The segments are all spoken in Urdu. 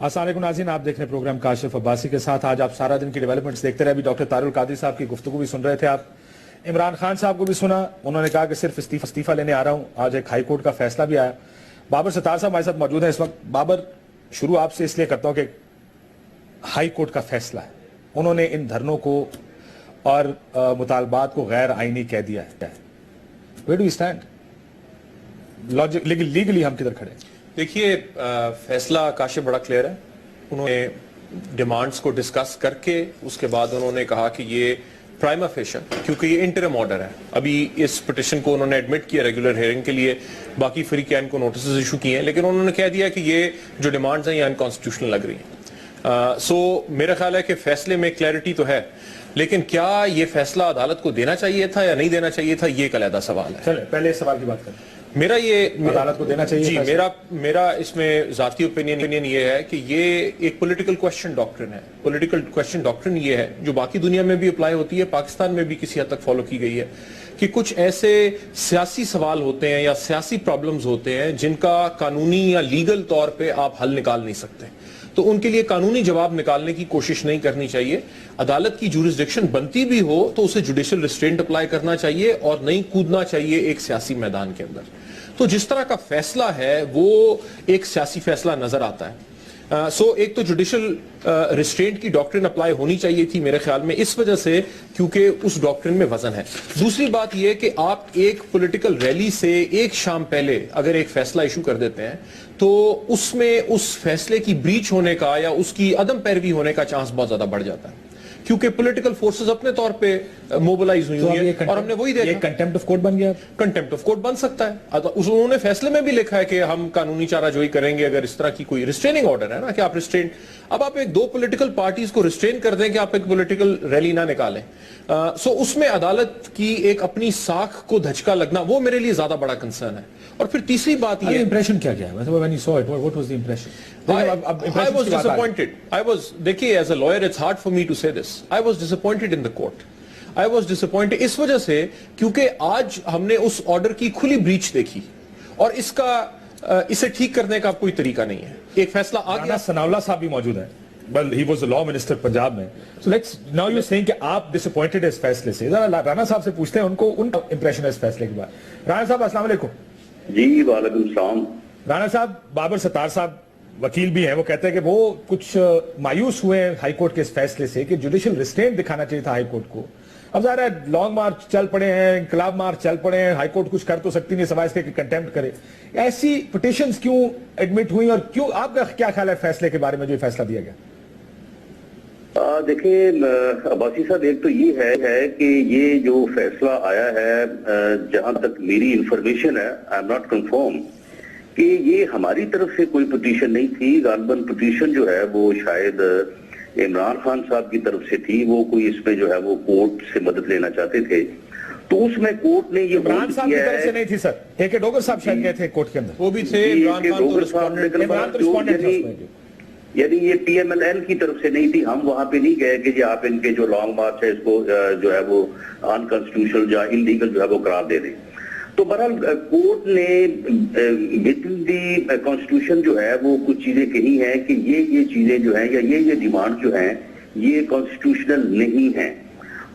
السلام علیکم ناظرین، آپ دیکھ رہے ہیں پروگرام کاشف عباسی کے ساتھ. آج آپ سارا دن کی ڈیولپمنٹس دیکھتے رہے. ابھی ڈاکٹر طاہر القادری صاحب کی گفتگو بھی سن رہے تھے آپ. عمران خان صاحب کو بھی سنا، انہوں نے کہا کہ صرف استعفیٰ لینے آ رہا ہوں. آج ایک ہائی کورٹ کا فیصلہ بھی آیا. بابر ستار صاحب ہمارے ساتھ موجود ہیں اس وقت. بابر، شروع آپ سے اس لیے کرتا ہوں کہ ہائی کورٹ کا فیصلہ ہے، انہوں نے ان دھرنوں کو اور مطالبات کو غیر آئینی کہہ دیا ہے. Where do you stand legally? ہم کدھر کھڑے ہیں؟ دیکھیے، فیصلہ کاشف بڑا کلیئر ہے. انہوں نے ڈیمانڈز کو ڈسکس کر کے اس کے بعد انہوں نے کہا کہ یہ پرائما فیشن، کیونکہ یہ انٹرم آرڈر ہے. ابھی اس پٹیشن کو انہوں نے ایڈمٹ کیا ریگولر ہیئرنگ کے لیے، باقی فریقین کو نوٹسز ایشو کیے ہیں، لیکن انہوں نے کہہ دیا کہ یہ جو ڈیمانڈز ہیں یہ انکانسٹیٹیوشنل لگ رہی ہیں. سو میرا خیال ہے کہ فیصلے میں کلیئرٹی تو ہے، لیکن کیا یہ فیصلہ عدالت کو دینا چاہیے تھا یا نہیں دینا چاہیے تھا، یہ ایک علیحدہ سوال ہے. چلیں پہلے اس سوال کی بات کریں. میرا یہ عدالت کو دینا چاہیے. جی، میرا اس میں ذاتی اوپینین یہ ہے کہ یہ ایک پولیٹیکل کویسچن ڈاکٹرن ہے. پولیٹیکل کویسچن ڈاکٹرن یہ ہے جو باقی دنیا میں بھی اپلائی ہوتی ہے، پاکستان میں بھی کسی حد تک فالو کی گئی ہے، کہ کچھ ایسے سیاسی سوال ہوتے ہیں یا سیاسی پرابلمز ہوتے ہیں جن کا قانونی یا لیگل طور پہ آپ حل نکال نہیں سکتے، تو ان کے لیے قانونی جواب نکالنے کی کوشش نہیں کرنی چاہیے. عدالت کی جورسڈکشن بنتی بھی ہو تو اسے جوڈیشل ریسٹرینٹ اپلائی کرنا چاہیے اور نہیں کودنا چاہیے ایک سیاسی میدان کے اندر. تو جس طرح کا فیصلہ ہے وہ ایک سیاسی فیصلہ نظر آتا ہے. ایک تو جوڈیشل ریسٹرینٹ کی ڈاکٹرن اپلائی ہونی چاہیے تھی میرے خیال میں، اس وجہ سے کیونکہ اس ڈاکٹرن میں وزن ہے. دوسری بات یہ کہ آپ ایک پولیٹیکل ریلی سے ایک شام پہلے اگر ایک فیصلہ ایشو کر دیتے ہیں تو اس میں اس فیصلے کی بریچ ہونے کا یا اس کی عدم پیروی ہونے کا چانس بہت زیادہ بڑھ جاتا ہے، کیونکہ پولیٹیکل فورسز اپنے طور پہ موبلائز ہوئی ہیں اور ہم نے وہی دیکھا. یہ کنٹیمپٹ آف کورٹ بن گیا. کنٹیمپٹ آف کورٹ بن سکتا ہے. انہوں نے فیصلے میں بھی لکھا ہے کہ ہم قانونی چارہ جوئی کریں گے اگر اس طرح کی کوئی ریسٹریننگ آرڈر ہے نا، کہ آپ ریسٹرین، اب آپ ایک دو پولیٹیکل پارٹیز کو ریسٹرین کر دیں کہ آپ ایک پولیٹیکل ریلی نہ نکالیں. اس میں عدالت کی ایک اپنی ساکھ کو دھچکا لگنا وہ میرے لیے زیادہ بڑا کنسرن ہے. اور پھر تیسری بات یہ امپریشن کیا ہے when you saw it, what was the impression? I was disappointed. دیکھیے as a lawyer it's hard for me to say this. I was disappointed in the court. I was disappointed اس وجہ سے کیونکہ آج ہم نے اس آرڈر کی کھلی بریچ دیکھی اور اسے ٹھیک کرنے کا کوئی طریقہ نہیں ہے. ایک فیصلہ آ گیا. ثناء اللہ صاحب بھی موجود ہیں. Well, he was the law minister Punjab میں. So now you're saying کہ آپ disappointed اس فیصلے سے. رانا صاحب سے پوچھتے ہیں ان کا امپریشن ہے اس فیصلے کے بعد. رانا صاحب السلام علیکم. جی وعلیکم السلام. رانا صاحب، بابر ستار صاحب وکیل بھی ہیں، وہ کہتے ہیں کہ وہ کچھ مایوس ہوئے ہیں ہائی کورٹ کے اس فیصلے سے کہ جوڈیشل ریسٹرینٹ دکھانا چاہیے تھا ہائی کورٹ کو. اب ظاہر ہے لانگ مارچ چل پڑے ہیں، انقلاب مارچ چل پڑے ہیں، ہائی کورٹ کچھ کر تو سکتی نہیں سوائے اس کے کہ کنٹیمپٹ کرے. ایسی پٹیشنز کیوں ایڈمٹ ہوئی اور کیوں؟ آپ کا کیا خیال ہے فیصلے کے بارے میں جو فیصلہ دیا گیا؟ دیکھیں عباسی صاحب، ایک تو یہ ہے کہ یہ جو فیصلہ آیا ہے، جہاں تک میری انفارمیشن ہے، آئی ایم ناٹ کنفرم، کہ یہ ہماری طرف سے کوئی پٹیشن نہیں تھی. غالباً پٹیشن جو ہے وہ شاید عمران خان صاحب کی طرف سے تھی. وہ کوئی اس میں جو ہے وہ کورٹ سے مدد لینا چاہتے تھے، تو اس میں کورٹ نے یہ عمران صاحب کی طرف سے نہیں تھی سر. اے کے ڈوگر صاحب شاید گئے تھے کورٹ کے اندر. وہ بھی تھے. یعنی یہ پی ایم ایل این کی طرف سے نہیں تھی. ہم وہاں پہ نہیں گئے کہ جی آپ ان کے جو لانگ مارچ ہے اس کو جو ہے وہ انکانسٹیٹیوشنل یا انلیگل جو ہے وہ قرار دے دیں. تو بہرحال کورٹ نے ود دی کانسٹیٹیوشن جو ہے وہ کچھ چیزیں کہی ہیں کہ یہ چیزیں جو ہیں یا یہ ڈیمانڈ جو ہیں یہ کانسٹیٹیوشنل نہیں ہیں.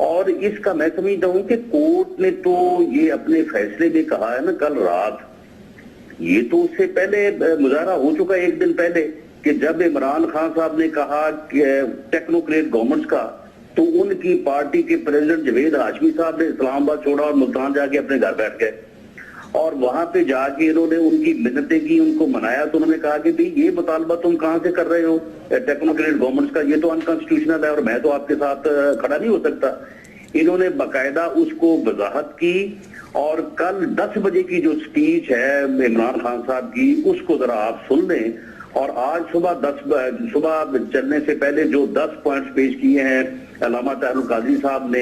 اور اس کا میں سمجھتا ہوں کہ کورٹ نے تو یہ اپنے فیصلے میں کہا ہے نا کل رات، یہ تو اس سے پہلے مظاہرہ ہو چکا ہے ایک دن پہلے، کہ جب عمران خان صاحب نے کہا کہ ٹیکنوکریٹ گورنمنٹس کا، تو ان کی پارٹی کے پریزیڈنٹ جوید ہاشمی صاحب نے اسلام آباد چھوڑا اور ملتان جا کے اپنے گھر بیٹھ گئے. اور وہاں پہ جا کے انہوں نے ان کی منتیں کی، ان کو منایا. تو انہوں نے کہا کہ بھئی یہ مطالبہ تم کہاں سے کر رہے ہو ٹیکنوکریٹ گورنمنٹس کا، یہ تو انکانسٹیٹیوشنل ہے اور میں تو آپ کے ساتھ کھڑا نہیں ہو سکتا. انہوں نے باقاعدہ اس کو وضاحت کی. اور کل 10 بجے کی جو سپیچ ہے عمران خان صاحب کی، اس کو ذرا آپ سن لیں. اور آج صبح چلنے سے پہلے جو 10 پوائنٹس پیش کیے ہیں علامہ طاہر القادری صاحب نے،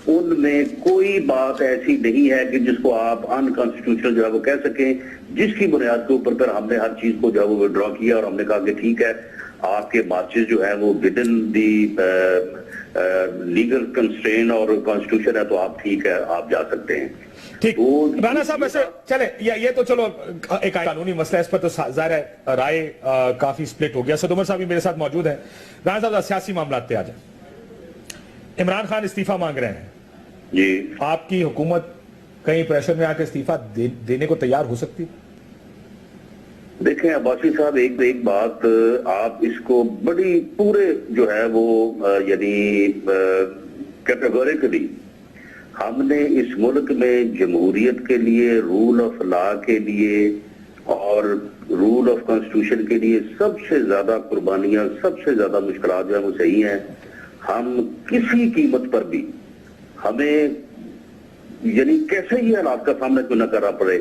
ان میں کوئی بات ایسی نہیں ہے کہ جس کو آپ انکانسٹیٹیوشنل جو ہے وہ کہہ سکیں، جس کی بنیاد کے اوپر پھر ہم نے ہر چیز کو جو ہے وہ وڈرا کیا اور ہم نے کہا کہ ٹھیک ہے آپ کے مارچز جو ہیں وہ within the legal constraint اور کانسٹیٹیوشن ہے تو آپ ٹھیک ہے آپ جا سکتے ہیں. ٹھیک رانا صاحب ویسے چلے یہ تو چلو ایک قانونی مسئلہ اس پر تو ظاہر ہے رائے کافی سپلٹ ہو گیا. اسد عمر صاحب بھی میرے ساتھ موجود ہیں. رانا صاحب سیاسی معاملات پہ آ جائیں. عمران خان استعفیٰ مانگ رہے ہیں جی, آپ کی حکومت کہیں پریشر میں آ کے استعفیٰ دینے کو تیار ہو سکتی؟ دیکھیں عباسی صاحب ایک بات آپ اس کو بڑی پورے جو ہے وہ یعنی کیٹیگوریکلی ہم نے اس ملک میں جمہوریت کے لیے رول آف لا کے لیے اور رول آف کانسٹیٹیوشن کے لیے سب سے زیادہ قربانیاں سب سے زیادہ مشکلات جو ہیں وہ صحیح ہیں. ہم کسی قیمت پر بھی ہمیں یعنی کیسے ہی حالات کا سامنا کیوں نہ کرنا پڑے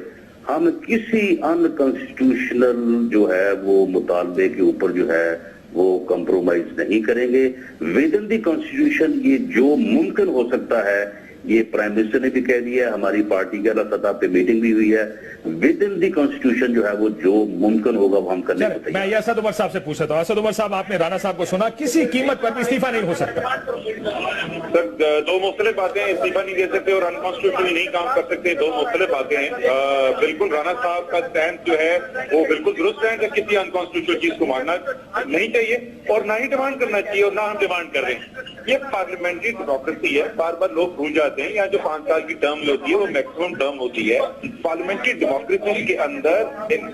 ہم کسی ان کانسٹیٹیوشنل جو ہے وہ مطالبے کے اوپر جو ہے وہ کمپرومائز نہیں کریں گے. ود ان دی کانسٹیٹیوشن یہ جو ممکن ہو سکتا ہے یہ پرائم منسٹر نے بھی کہہ دیا ہے, ہماری پارٹی کے اعلیٰ سطح پہ میٹنگ بھی ہوئی ہے. ود ان دی کانسٹیٹیوشن جو ہے وہ جو ممکن ہوگا وہ ہم کرنے کو تیار. میں یہ اسد عمر صاحب سے پوچھ رہا ہوں. اسد عمر صاحب آپ نے رانا صاحب کو سنا کسی قیمت پر بھی استعفیٰ نہیں ہو سکتا. سر دو مختلف باتیں ہیں, استعفیٰ نہیں دے سکتے اور انکانسٹیٹیوشنلی نہیں کام کر سکتے, دو مختلف باتیں ہیں. بالکل رانا صاحب کا اسٹینڈ جو ہے وہ بالکل درست ہے کہ کسی انکانسٹیٹیوشنل چیز کو ماننا نہیں چاہیے اور نہ ہی ڈیمانڈ کرنا چاہیے اور نہ ہم ڈیمانڈ کر رہے ہیں. یہ پارلیمنٹری ڈیموکریسی ہے, بار بار لوگ بھول جاتے ہیں. یہاں جو 5 سال کی ٹرم ہوتی ہے وہ میکسیمم ٹرم ہوتی ہے. پارلیمنٹری ڈیموکریسی کے اندر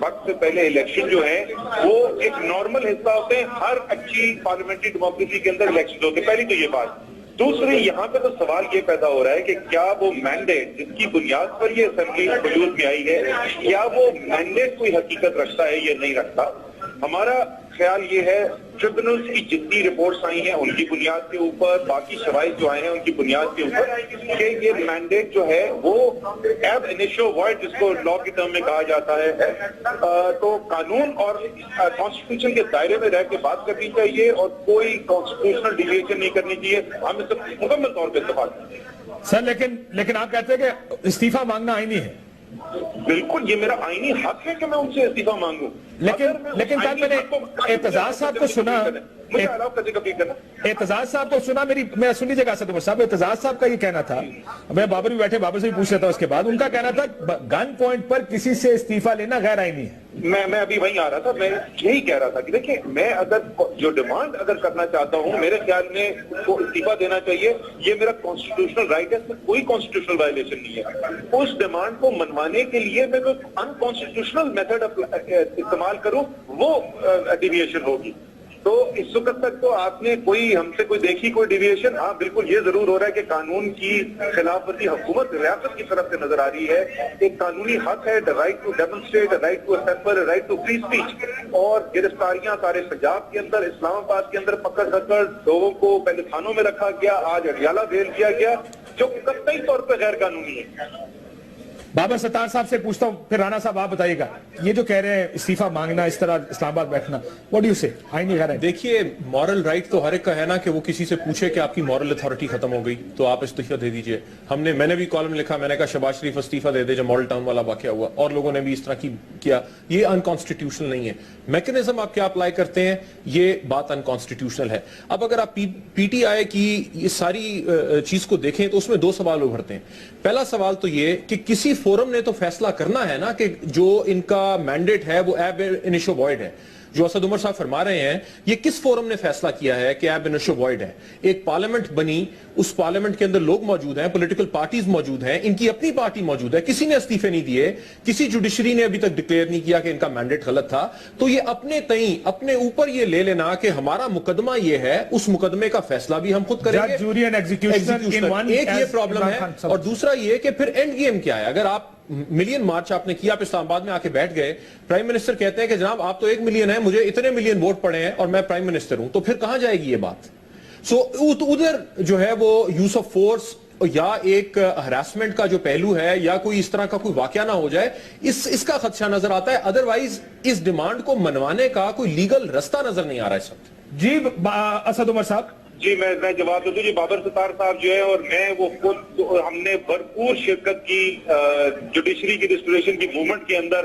وقت سے پہلے الیکشن جو ہے وہ ایک نارمل حصہ ہوتے ہیں. ہر اچھی پارلیمنٹری ڈیموکریسی کے اندر الیکشن ہوتے ہیں. پہلی تو یہ بات. دوسری یہاں پہ تو سوال یہ پیدا ہو رہا ہے کہ کیا وہ مینڈیٹ جس کی بنیاد پر یہ اسمبلی وجود میں آئی ہے کیا وہ مینڈیٹ کوئی حقیقت رکھتا ہے یا نہیں رکھتا. ہمارا خیال یہ ہے ٹریبونلز کی جتنی رپورٹس آئی ہیں ان کی بنیاد کے اوپر, باقی شواہد جو آئے ہیں ان کی بنیاد کے اوپر کہ یہ مینڈیٹ جو ہے وہ ایب انیشو وائڈ جس کو لا کی ٹرم میں کہا جاتا ہے, تو قانون اور کانسٹیٹیوشن کے دائرے میں رہ کے بات کرنی چاہیے اور کوئی کانسٹیٹیوشنل ڈیویشن نہیں کرنی چاہیے. ہم اس سے مکمل طور پہ اتفاق کرتے ہیں. سر لیکن آپ کہتے ہیں کہ استعفیٰ مانگنا آئینی ہے. بالکل یہ میرا آئینی حق ہے کہ میں ان سے استعفیٰ مانگوں. لیکن کل میں نے اعتزاز صاحب کو سنا, مجھے الاؤ کرنے کا بھی کرنا. اعتزاز صاحب کو سنا, میرا سن لیجیے گا اسد عمر صاحب. اعتزاز صاحب کا یہ کہنا تھا, میں بابر بھی بیٹھے بابر سے بھی پوچھ رہا تھا اس کے بعد, ان کا کہنا تھا گن پوائنٹ پر کسی سے استعفیٰ لینا غیر آئینی ہے. میں ابھی وہیں آ رہا تھا, میں یہی کہہ رہا تھا کہ دیکھیں میں اگر جو ڈیمانڈ اگر کرنا چاہتا ہوں میرے خیال میں اس کو استعفیٰ دینا چاہیے. یہ میرا کانسٹیٹیوشنل رائٹ ہے, اس میں کوئی کانسٹیٹیوشنل وائلیشن نہیں ہے. اس ڈیمانڈ کو منوانے کے لیے میں کوئی انکانسٹیٹیوشنل میتھڈ استعمال کروں وہ ڈیویشن ہوگی. تو اس وقت تک تو آپ نے کوئی ہم سے کوئی دیکھی کوئی ڈیویشن. ہاں بالکل یہ ضرور ہو رہا ہے کہ قانون کی خلاف ورزی حکومت ریاست کی طرف سے نظر آ رہی ہے. ایک قانونی حق ہے, right to demonstrate, right to assemble, right to free speech, اور گرفتاریاں سارے پنجاب کے اندر, اسلام آباد کے اندر پکڑ کر لوگوں کو پہلے تھانوں میں رکھا گیا, آج اڈیالہ بھیج دیا گیا جو قطعی طور پہ غیر قانونی ہے. بابر ستار صاحب سے پوچھتا ہوں, پھر رانا صاحب آپ بتائیے گا. یہ جو کہہ رہے ہیں استعفیٰ مانگنا, اس طرح اسلام آباد بیٹھنا, what do you say? آئینی غیر آئینی. دیکھیے مورل رائٹ تو ہر ایک کا ہے نا کہ وہ کسی سے پوچھے کہ آپ کی مورل اتھارٹی ختم ہو گئی تو آپ استعفیٰ دے دیجئے. میں نے بھی کالم لکھا, میں نے کہا شہباز شریف استعفیٰ دے دے جب ماڈل ٹاؤن والا واقعہ ہوا, اور لوگوں نے بھی اس طرح کیا. یہ انکانسٹیٹیوشنل نہیں ہے. میکنزم آپ کیا اپلائی کرتے ہیں یہ بات انکانسٹیٹیوشنل ہے. اب اگر آپ پی ٹی آئی کی یہ ساری چیز کو دیکھیں تو اس میں 2 سوال ابھرتے ہیں. پہلا سوال تو یہ کہ کسی فورم نے تو فیصلہ کرنا ہے نا کہ جو ان کا مینڈیٹ ہے وہ ایب انیشو وائڈ ہے. جو اسد عمر صاحب فرما رہے ہیں یہ کس فورم نے فیصلہ کیا ہے کہ ایب انیشو وائڈ ہے. ایک پارلیمنٹ بنی, اس پارلیمنٹ کے اندر لوگ موجود ہیں, پولیٹیکل پارٹیز موجود ہیں, ان کی اپنی پارٹی موجود ہے, کسی نے استعفے نہیں دیے, کسی جوڈیشری نے ابھی تک ڈکلیئر نہیں کیا کہ ان کا مینڈیٹ غلط تھا. تو یہ اپنے تئیں اپنے اوپر یہ لے لینا کہ ہمارا مقدمہ یہ ہے, اس مقدمے کا فیصلہ بھی ہم خود کریں گے. ایک یہ پرابلم ہے, اور دوسرا یہ کہ پھر اینڈ گیم کیا ہے. اگر آپ ملین مارچ آپ نے کیا, آپ اسلام آباد میں آ کے بیٹھ گئے, پرائم منسٹر کہتے ہیں کہ جناب آپ تو 1 ملین ہیں, مجھے اتنے ملین ووٹ پڑے ہیں اور میں پرائم منسٹر ہوں, تو پھر کہاں جائے گی یہ بات. سو ادھر جو ہے وہ یوز آف فورس یا ایک ہراسمنٹ کا جو پہلو ہے یا کوئی اس طرح کا کوئی واقعہ نہ ہو جائے, اس کا خدشہ نظر آتا ہے. ادروائز اس ڈیمانڈ کو منوانے کا کوئی لیگل رستہ نظر نہیں آ رہا ہے اس وقت. جی اسد عمر صاحب. جی میں جواب دے دوں. جی بابر ستار صاحب جو ہے اور میں وہ خود ہم نے بھرپور شرکت کی جوڈیشری کی ریسٹوریشن کی موومنٹ کے اندر.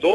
2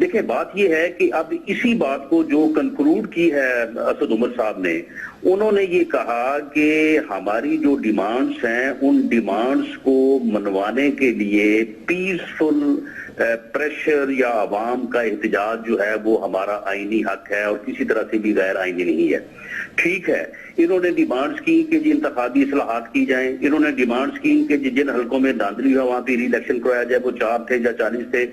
دیکھیں بات یہ ہے کہ اب اسی بات کو جو کنکلوڈ کی ہے اسد عمر صاحب نے، انہوں نے یہ کہا کہ ہماری جو ڈیمانڈز ہیں ان ڈیمانڈز کو منوانے کے لیے پیسفل پریشر یا عوام کا احتجاج جو ہے وہ ہمارا آئینی حق ہے اور کسی طرح سے بھی غیر آئینی نہیں ہے. ٹھیک ہے، انہوں نے ڈیمانڈز کی کہ جی انتخابی اصلاحات کی جائیں، انہوں نے ڈیمانڈز کی کہ جن حلقوں میں دھاندلی ہوا وہاں پہ ری الیکشن کرایا جائے، وہ 4 تھے یا 40 تھے.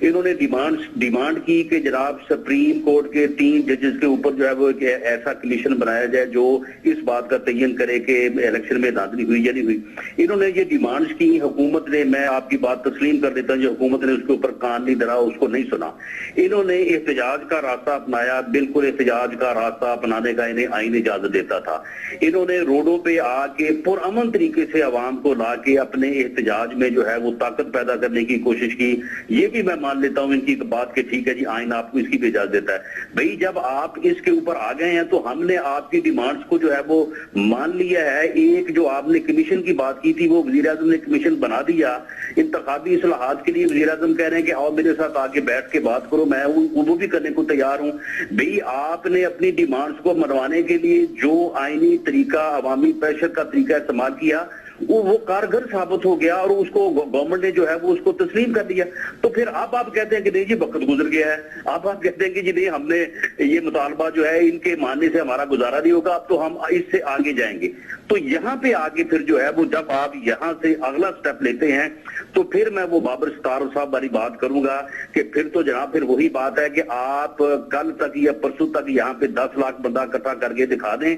انہوں نے ڈیمانڈ کی کہ جناب سپریم کورٹ کے 3 ججز کے اوپر جو ہے وہ ایک ایسا کمیشن بنایا جائے جو اس بات کا تعین کرے کہ الیکشن میں دھاندلی ہوئی یا نہیں ہوئی. انہوں نے یہ ڈیمانڈز کی، حکومت نے، میں آپ کی بات تسلیم کر دیتا ہوں، جو حکومت نے اس کے اوپر کان نہیں دھرا، اس کو نہیں سنا. انہوں نے احتجاج کا راستہ اپنایا، بالکل احتجاج کا راستہ اپنانے کا انہیں آئین اجازت دیتا تھا. انہوں نے روڈوں پہ آ کے پرامن طریقے سے عوام کو لا کے اپنے احتجاج میں جو ہے وہ طاقت پیدا کرنے کی کوشش کی. یہ بھی میں مان لیتا ہوں ان کی بات کہ ٹھیک ہے جی آئین آپ کو اس کی بھی اجازت دیتا ہے. بھئی جب آپ اس کے اوپر آ گئے ہیں تو ہم نے آپ کی ڈیمانڈز کو جو ہے وہ مان لیا ہے. ایک جو آپ نے کمیشن کی بات کی تھی وہ وزیر اعظم نے کمیشن بنا دیا انتخابی اصلاحات کے لیے. وزیر اعظم کہہ رہے ہیں کہ آؤ میرے ساتھ آ کے بیٹھ کے بات کرو، میں وہ بھی کرنے کو تیار ہوں. بھئی آپ نے اپنی ڈیمانڈز کو منوانے کے لیے جو آئینی طریقہ عوامی پریشر کا طریقہ استعمال کیا وہ کارگر ثابت ہو گیا اور اس کو گورنمنٹ نے جو ہے وہ اس کو تسلیم کر لیا. تو پھر اب آپ کہتے ہیں کہ نہیں جی وقت گزر گیا ہے، اب آپ کہتے ہیں کہ جی نہیں ہم نے یہ مطالبہ جو ہے ان کے ماننے سے ہمارا گزارا نہیں ہوگا، اب تو ہم اس سے آگے جائیں گے. تو یہاں پہ آگے پھر جو ہے وہ جب آپ یہاں سے اگلا سٹیپ لیتے ہیں تو پھر میں وہ بابر ستار صاحب والی بات کروں گا کہ پھر تو جناب پھر وہی بات ہے کہ آپ کل تک یا پرسوں تک یہاں پہ 10 لاکھ بندہ اکٹھا کر کے دکھا دیں،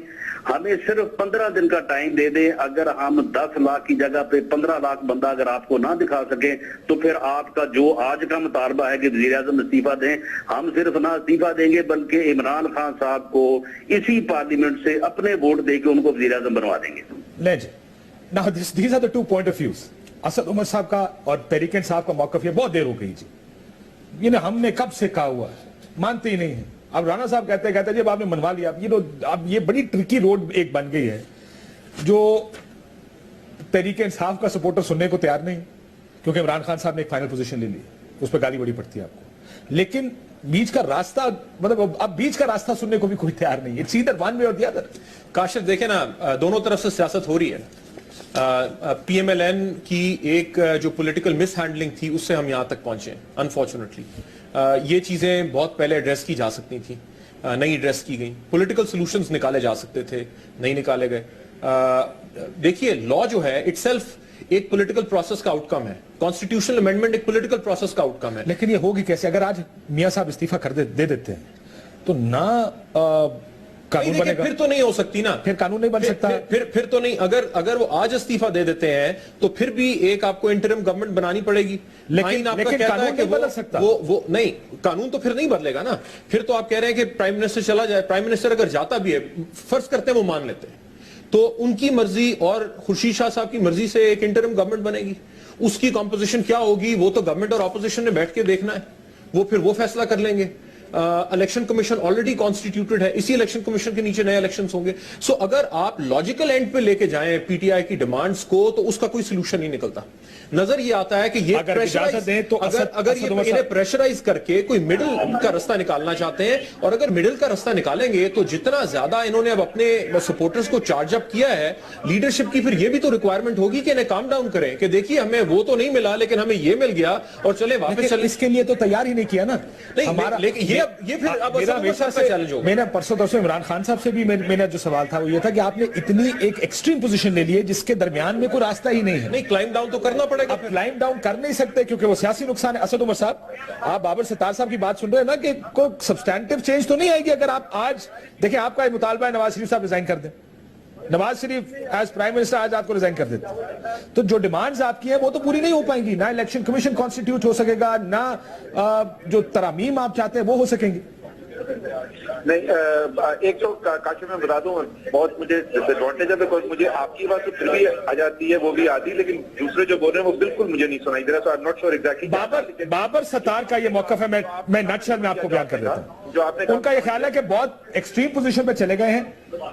ہمیں صرف 15 دن کا ٹائم دے دیں. اگر ہم 10 لاکھ کی جگہ پہ 15 لاکھ بندہ اگر آپ کو نہ دکھا سکیں تو پھر آپ کا جو آج کا مطالبہ ہے کہ وزیر اعظم استعفیٰ دیں، ہم صرف نہ استعفیٰ دیں گے بلکہ عمران خان صاحب کو اسی پارلیمنٹ سے اپنے ووٹ دے کے ان کو وزیر اعظم بنوا دیں گے. لیں جی. Now these are the two point of views. Asad Umar صاحب کا اور تحریک انصاف کا موقف یہ بہت دیر ہو گئی جی. یہ ہم نے کب سے کہا ہوا ہے، مانتے ہی نہیں ہیں. اب رانا صاحب کہتے ہیں جب آپ نے منوا لیا، اب یہ بڑی ٹرکی روڈ ایک بن گئی ہے جو تحریک انصاف کا سپورٹر سننے کو تیار نہیں، کیونکہ عمران خان صاحب نے ایک فائنل پوزیشن لے لی، اس پہ گالی بڑی پڑتی ہے آپ کو. لیکن بیچ کا راستہ اب بیچ کا راستہ سننے کو بھی کوئی تیار نہیں. It's either one way or the other. Kashif دیکھیں نا، دونوں طرف سے سیاست ہو رہی ہے. پی ایم ایل این کی ایک جو پولیٹیکل مس ہینڈلنگ تھی اس سے ہم یہاں تک پہنچے انفارچونیٹلی. یہ چیزیں بہت پہلے ایڈریس کی جا سکتی تھیں، نہیں ایڈریس کی گئیں. پولیٹیکل سلوشنز نکالے جا سکتے تھے، نہیں نکالے گئے. دیکھیے لا جو ہے اٹ سیلف ایک پولیٹیکل پروسیس کا آؤٹ کم ہے. کانسٹیٹیوشنل امینڈمنٹ ایک پولیٹیکل پروسیس کا آؤٹ کم ہے. لیکن یہ ہوگی کیسے؟ اگر آج میاں صاحب استعفیٰ دے دیتے ہیں تو نہ قانون بنے گا. پھر تو نہیں ہو سکتی نا، پھر قانون نہیں بن سکتا. پھر تو نہیں. اگر وہ آج استعفیٰ دے دیتے ہیں تو پھر بھی ایک آپ کو انٹرم گورنمنٹ بنانی پڑے گی. لیکن قانون نہیں بدل سکتا. وہ نہیں، قانون تو پھر نہیں بدلے گا نا. پھر تو آپ کہہ رہے ہیں کہ پرائم منسٹر چلا جائے. پرائم منسٹر اگر جاتا بھی ہے، فرض کرتے ہیں وہ مان لیتے ہیں، تو ان کی مرضی اور خورشید شاہ صاحب کی مرضی سے ایک انٹرم گورنمنٹ بنے گی. اس کی کمپوزیشن کیا ہوگی وہ تو گورنمنٹ اور اپوزیشن نے بیٹھ کے دیکھنا ہے. وہ پھر وہ فیصلہ کر لیں گے. الیکشن کمیشن آلریڈی کانسٹیٹیوٹڈ ہے، اسی الیکشن کمیشن کے نیچے نئے الیکشنز ہوں گے. سو اگر آپ لاجیکل اینڈ پہ لے کے جائیں پی ٹی آئی کی ڈیمانڈز کو تو اس کا کوئی سلوشن نہیں نکلتا. نظر یہ آتا ہے کہ یہ اگر انہیں پریشرائز کر کے کوئی مڈل کا رستہ نکالنا چاہتے ہیں، اور اگر مڈل کا رستہ نکالیں گے تو جتنا زیادہ انہوں نے اب اپنے سپورٹرز کو چارج اپ کیا ہے لیڈرشپ کی، پھر یہ بھی تو ریکوائرمنٹ ہوگی کہ انہیں کام ڈاؤن کریں کہ دیکھیے ہمیں وہ تو نہیں ملا لیکن ہمیں یہ مل گیا اور چلے واپس چلیں. اس کے لیے تو تیار ہی نہیں کیا نا. لیکن یہ پھر اب چیلنج ہوگا. میں نے پرسوں عمران خان صاحب سے بھی میرا جو سوال تھا وہ یہ تھا کہ آپ نے اتنی ایک ایکسٹریم پوزیشن لے لی ہے جس کے درمیان میں کوئی راستہ ہی نہیں ہے. نہیں، کلائم ڈاؤن تو کرنا پڑے گا. کلائم ڈاؤن کر نہیں سکتے کیونکہ وہ سیاسی نقصان ہے. اسد عمر صاحب، آپ بابر ستار صاحب کی بات سن رہے ہیں نا کہ کوئی سبسٹینٹیو چینج تو نہیں آئے گی اگر آپ آج دیکھیں. آپ کا مطالبہ ہے نواز شریف صاحب ریزائن کر دیں. Nawaz Sharif as prime minister آج آپ کو ریزائن کر دیتے تو جو ڈیمانڈز آپ کی ہیں وہ تو پوری نہیں ہو پائیں گی. نہ الیکشن کمیشن کانسٹیٹیوٹ ہو سکے گا، نہ جو ترامیم آپ چاہتے ہیں وہ ہو سکیں گی. نہیں، ایک تو کاشف میں بتا دوں بہت مجھے ڈس ایڈوانٹیج ہے بیکاز مجھے آپ کی بات تو پھر بھی آ جاتی ہے، وہ بھی آتی، لیکن دوسرے جو بول رہے ہیں وہ بالکل مجھے نہیں سنائی دے رہا. So I am not sure exactly. Babar Sattar کا یہ موقف ہے، میں نٹشل میں آپ کو بیان کر دیتا ہوں. ان کا یہ خیال ہے کہ بہت ایکسٹریم پوزیشن پہ چلے گئے ہیں،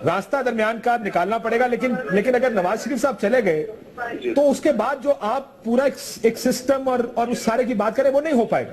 راستہ درمیان کا نکالنا پڑے گا. لیکن اگر نواز شریف صاحب چلے گئے تو اس کے بعد جو آپ پورا ایک سسٹم اور اس سارے کی بات کریں وہ نہیں ہو پائے گا.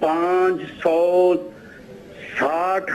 560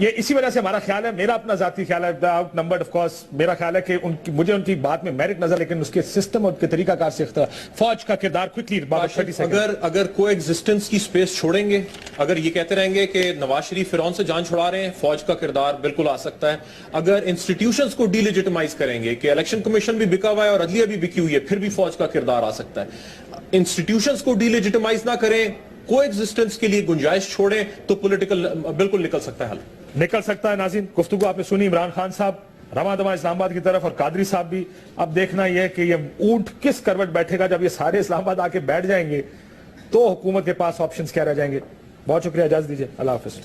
یہ اسی وجہ سے ہمارا خیال ہے, میرا اپنا ذاتی خیال ہے, آؤٹ نمبرڈ آف کورس, میرا خیال ہے کہ مجھے ان کی بات میں میرٹ نظر, لیکن اس کے سسٹم اور کے طریقہ کار سے فوج کا کردار کوئکلی اگر کو ایگزسٹنس کی سپیس چھوڑیں گے, اگر یہ کہتے رہیں گے کہ نواز شریف فرعون سے جان چھڑا رہے ہیں, فوج کا کردار بالکل آ سکتا ہے. اگر انسٹیٹیوشنز کو ڈی لیجیٹمائز کریں گے کہ الیکشن کمیشن بھی بکا ہوا ہے اور عدلیہ بھی بکی ہوئی ہے, پھر بھی فوج کا کردار آ سکتا ہے. انسٹیٹیوشنز کو ڈی لیجیٹمائز نہ کریں, کو ایگزسٹنس کے لیے گنجائش چھوڑیں, تو پولیٹیکل بالکل نکل سکتا ہے حل. نکل سکتا ہے. ناظرین, گفتگو آپ نے سنی, عمران خان صاحب رواں دواں اسلام آباد کی طرف, اور قادری صاحب بھی. اب دیکھنا یہ کہ یہ اونٹ کس کروٹ بیٹھے گا. جب یہ سارے اسلام آباد آ کے بیٹھ جائیں گے تو حکومت کے پاس آپشنز کیا رہ جائیں گے. بہت شکریہ, اجازت دیجیے, اللہ حافظ.